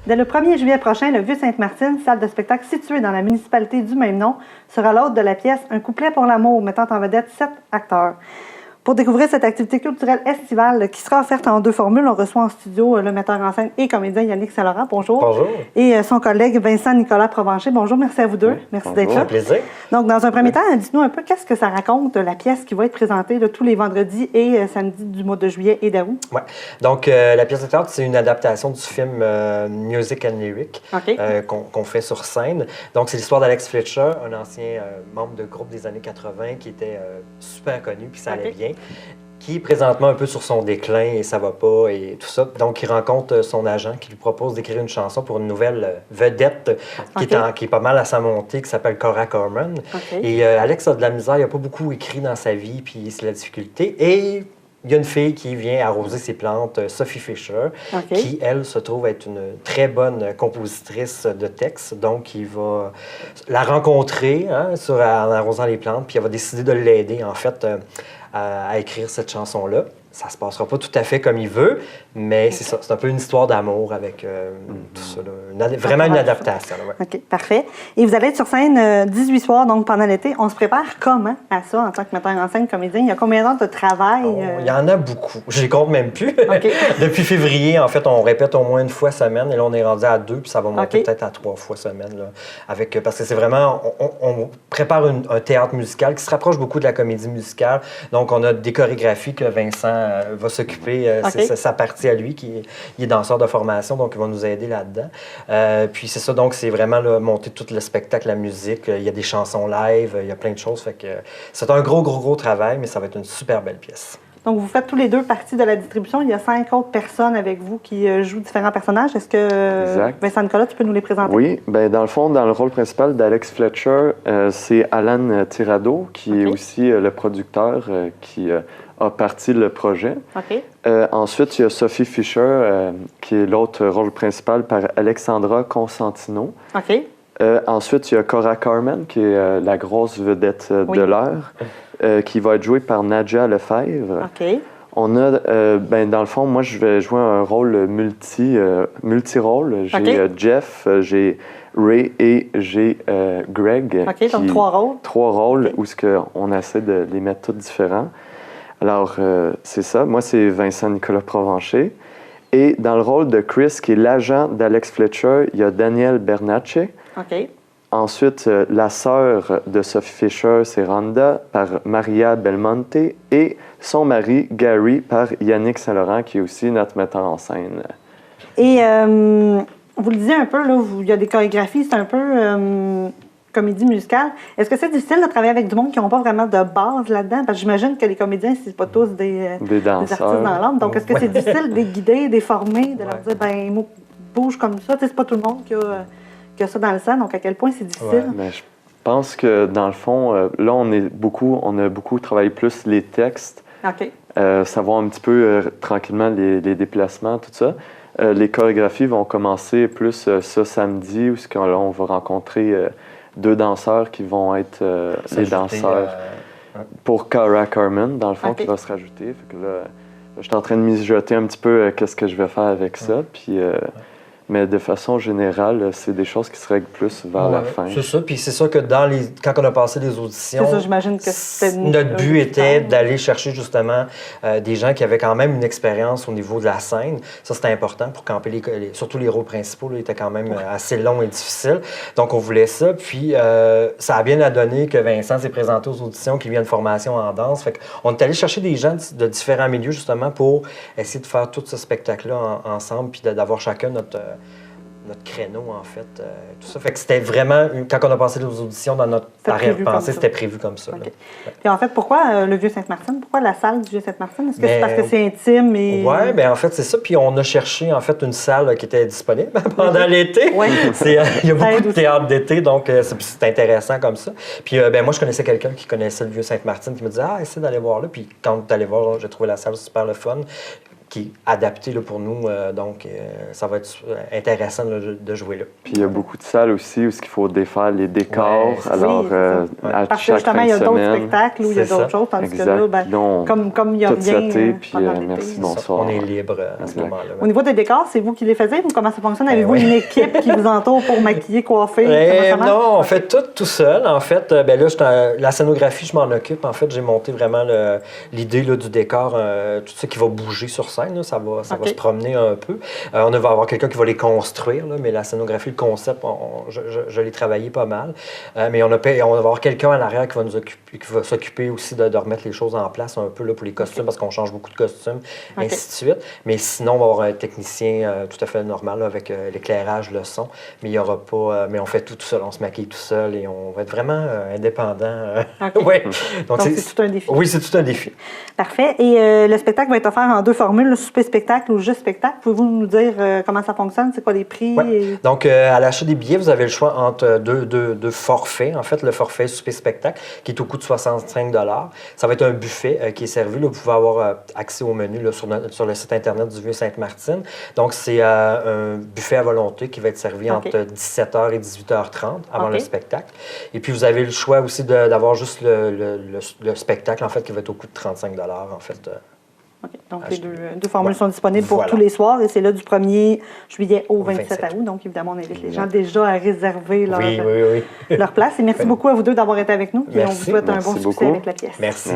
Dès le 1er juillet prochain, le Vieux-Sainte-Martine, salle de spectacle située dans la municipalité du même nom, sera l'hôte de la pièce Un couplet pour l'amour, mettant en vedette 7 acteurs. Pour découvrir cette activité culturelle estivale qui sera offerte en 2 formules, on reçoit en studio le metteur en scène et comédien Yannick Saint-Laurent. Bonjour. Bonjour. Et son collègue Vincent Nicolas Provencher. Bonjour, merci à vous deux. Oui, merci bonjour, d'être là. Un plaisir. Donc, dans un premier temps, dites-nous un peu qu'est-ce que ça raconte, la pièce qui va être présentée là, tous les vendredis et samedis du mois de juillet et d'août. Oui. Donc, la pièce de théâtre, c'est une adaptation du film Music and Lyric qu'on fait sur scène. Donc, c'est l'histoire d'Alex Fletcher, un ancien membre de groupe des années 80 qui était super connu, puis ça allait bien, qui est présentement un peu sur son déclin et ça va pas et tout ça. Donc, il rencontre son agent qui lui propose d'écrire une chanson pour une nouvelle vedette qui est pas mal à sa montée, qui s'appelle Cora Corman. Et Alex a de la misère, il n'a pas beaucoup écrit dans sa vie, puis c'est la difficulté. Et il y a une fille qui vient arroser ses plantes, Sophie Fisher, qui, elle, se trouve être une très bonne compositrice de textes. Donc, il va la rencontrer en arrosant les plantes, puis elle va décider de l'aider, en fait, à écrire cette chanson-là. Ça se passera pas tout à fait comme il veut, mais c'est ça. C'est un peu une histoire d'amour avec tout ça. Vraiment une adaptation. Là, OK, parfait. Et vous allez être sur scène 18 soirs, donc pendant l'été. On se prépare comment à ça en tant que metteur en scène, comédien? Il y a combien d'heures de travail? Il y en a beaucoup. Je les compte même plus. Depuis février, en fait, on répète au moins une fois semaine. Et là, on est rendu à 2, puis ça va monter peut-être à 3 fois semaine. Là, parce que c'est vraiment... On prépare un théâtre musical qui se rapproche beaucoup de la comédie musicale. Donc, on a des chorégraphies que Vincent va s'occuper, c'est sa partie à lui, il est danseur de formation, donc il va nous aider là-dedans. Puis c'est ça, donc c'est vraiment là, monter tout le spectacle, la musique, il y a des chansons live, il y a plein de choses, fait que c'est un gros travail, mais ça va être une super belle pièce. Donc, vous faites tous les 2 partie de la distribution. Il y a 5 autres personnes avec vous qui jouent différents personnages. Est-ce que, Vincent Nicolas, tu peux nous les présenter? Oui. Bien, dans le fond, dans le rôle principal d'Alex Fletcher, c'est Alan Tirado, qui est aussi le producteur qui a parti le projet. Ensuite, il y a Sophie Fisher, qui est l'autre rôle principal par Alexandra Consentino. Ensuite, il y a Cora Corman, qui est la grosse vedette de l'heure, qui va être jouée par Nadja Lefebvre. On a, dans le fond, moi, je vais jouer un rôle multi-rôle. J'ai Jeff, j'ai Ray et j'ai Greg. Donc 3 rôles. 3 rôles où on essaie de les mettre tous différents. Alors, c'est ça. Moi, c'est Vincent Nicolas Provencher. Et dans le rôle de Chris, qui est l'agent d'Alex Fletcher, il y a Daniel Bernacci. Ensuite, la sœur de Sophie Fisher, c'est Rhonda, par Maria Belmonte. Et son mari, Gary, par Yannick Saint-Laurent, qui est aussi notre metteur en scène. Et vous le disiez un peu, là, il y a des chorégraphies, c'est un peu comédie musicale. Est-ce que c'est difficile de travailler avec du monde qui n'ont pas vraiment de base là-dedans? Parce que j'imagine que les comédiens, c'est pas tous des artistes dans l'âme. Donc, est-ce que c'est difficile de les guider, de les former, de leur dire, ben bouge comme ça? C'est pas tout le monde qui a ça dans le sang. Donc, à quel point c'est difficile? Je pense que, dans le fond, là, on a beaucoup travaillé plus les textes. Savoir un petit peu tranquillement les déplacements, tout ça. Les chorégraphies vont commencer plus ce samedi, où là, on va rencontrer 2 danseurs qui vont être les danseurs pour Cora Corman, dans le fond, qui va se rajouter. Fait que là, je suis en train de mijoter un petit peu qu'est-ce que je vais faire avec ça. Puis, mais de façon générale, c'est des choses qui se règlent plus vers la fin. C'est ça. Puis c'est ça que quand on a passé les auditions, c'est ça, j'imagine que notre but était d'aller chercher justement des gens qui avaient quand même une expérience au niveau de la scène. Ça, c'était important pour camper surtout les rôles principaux. Là, étaient quand même assez longs et difficiles. Donc, on voulait ça. Puis, ça a bien donné que Vincent s'est présenté aux auditions, qu'il vient de formation en danse. Fait qu'on est allé chercher des gens de différents milieux justement pour essayer de faire tout ce spectacle-là ensemble puis d'avoir chacun notre créneau, en fait, tout ça. Fait que c'était vraiment, quand on a passé les auditions dans notre arrière-pensée, c'était prévu comme ça. Puis en fait, pourquoi le Vieux-Sainte-Martine? Pourquoi la salle du Vieux-Sainte-Martine? Est-ce que c'est parce que c'est intime? Oui, bien en fait, c'est ça. Puis on a cherché, en fait, une salle qui était disponible pendant l'été. Il y a beaucoup de théâtre d'été, donc c'est intéressant comme ça. Puis moi, je connaissais quelqu'un qui connaissait le Vieux-Sainte-Martine qui me disait « Ah, essaie d'aller voir là. » Puis quand tu allais voir, j'ai trouvé la salle super le fun. qui est adapté là, pour nous. Donc, ça va être intéressant de jouer là. Puis il y a beaucoup de salles aussi où il faut défaire les décors. Ouais, alors, à parce que chaque justement, fin il y a de d'autres semaine, spectacles où il y a d'autres choses. Tandis que là, ben, comme il y a tout rien. seté, puis pendant l'été. merci, bonsoir. On est libre à ce moment-là. Au niveau des décors, c'est vous qui les faisiez ou comment ça fonctionne? Avez-vous une équipe qui vous entoure pour maquiller, coiffer? Non, on fait tout seul. En fait, ben là, la scénographie, je m'en occupe. En fait, j'ai monté vraiment l'idée du décor, tout ce qui va bouger sur scène. Là, ça va se promener un peu. On va avoir quelqu'un qui va les construire, là, mais la scénographie, le concept, je l'ai travaillé pas mal. Mais on va avoir quelqu'un à l'arrière qui va s'occuper aussi de remettre les choses en place un peu là, pour les costumes, parce qu'on change beaucoup de costumes, ainsi de suite. Mais sinon, on va avoir un technicien tout à fait normal là, avec l'éclairage, le son. Mais il y aura pas. Mais on fait tout seul, on se maquille tout seul et on va être vraiment indépendant. Ouais. Donc c'est tout un défi. Oui, c'est tout un défi. Parfait. Et le spectacle va être offert en 2 formules, le souper-spectacle ou juste spectacle. Pouvez-vous nous dire comment ça fonctionne? C'est quoi les prix? Ouais. Donc, à l'achat des billets, vous avez le choix entre deux forfaits. En fait, le forfait souper-spectacle, qui est au coût de 65 $. Ça va être un buffet qui est servi. Là, vous pouvez avoir accès au menu là, sur le site Internet du Vieux-Sainte-Martine. Donc, c'est un buffet à volonté qui va être servi entre 17h et 18h30 avant le spectacle. Et puis, vous avez le choix aussi d'avoir juste le spectacle, en fait, qui va être au coût de 35 $, en fait. Donc, les deux formules sont disponibles pour tous les soirs et c'est là du 1er juillet au 27 août. Donc, évidemment, on invite les gens déjà à réserver leur place. Et merci beaucoup à vous deux d'avoir été avec nous. Et on vous souhaite un bon succès avec la pièce. Merci.